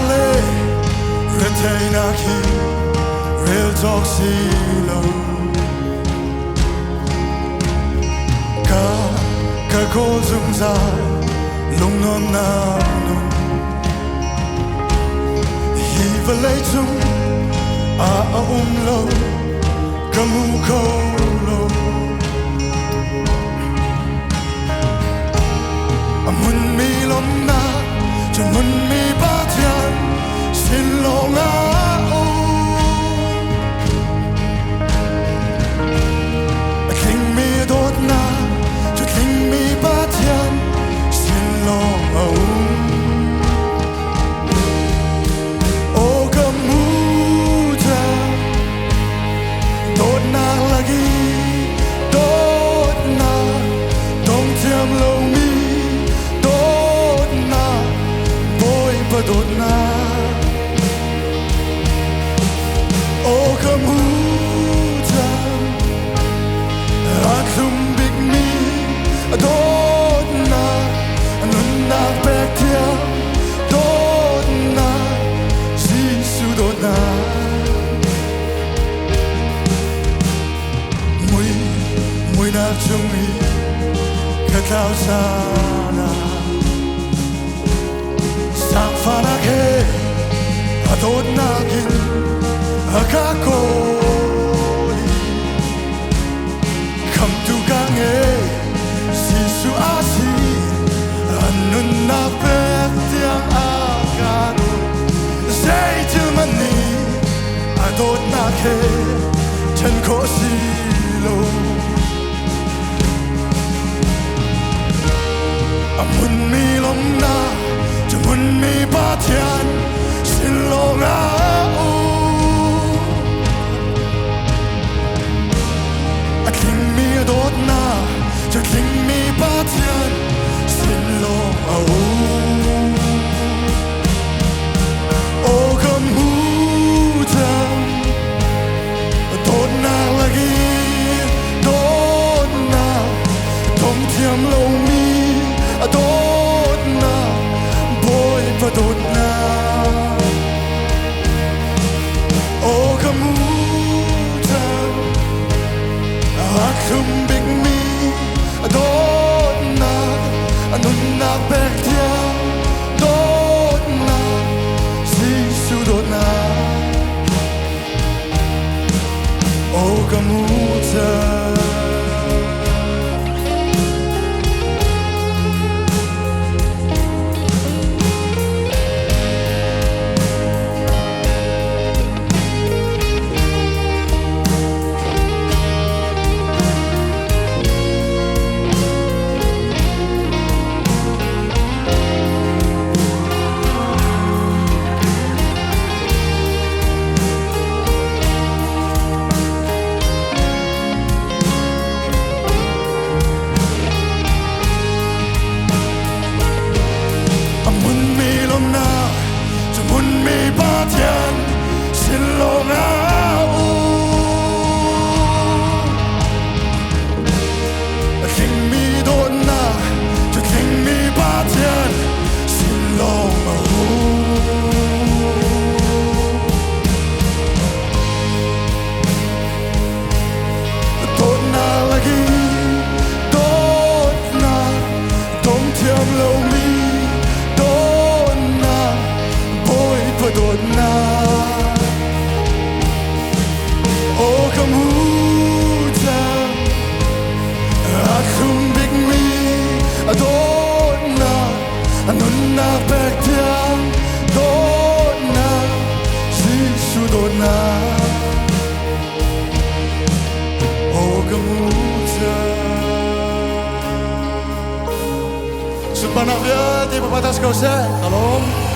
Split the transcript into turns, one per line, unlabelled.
le retaina ki real talk silo ka ko zum za lung non na no hi velai zum a lo ka mu ko lo mun mi lom na cho mun mi ba tian xin lo nga o king mi dot na cho king mi ba tian xin lo o ka mu ta dot na lagi dot na dong tiam lo mi dot na o kamu ta aklum big me dot na nun na back tia dot na si su dot na muy na chung mi ka tao sa na sang fana ke adot na kin akakoli come to gange sisu asi anun na pek tiang akano say to mani adot na ke chen ko silo amun mi lom na mun mi ba tian xin lo nga a king mi dot na cho king mi ba tian xin lo o ka mu ta dot na lagi dot na dong tiam lo mi dot na dot na o kamu ta aklum big me dot na anun na back tia dot na si su dot na o kamu ta xin lo nga king mi dot na cho king mi ba tian xin lo dot na lagi dot na dong tiam lo mi dot na boy pa dot na o kamu ta aklum big me dot na anun na back tiang dot na si su dot na o kamu ta Subhanallah di papatas kau se kalom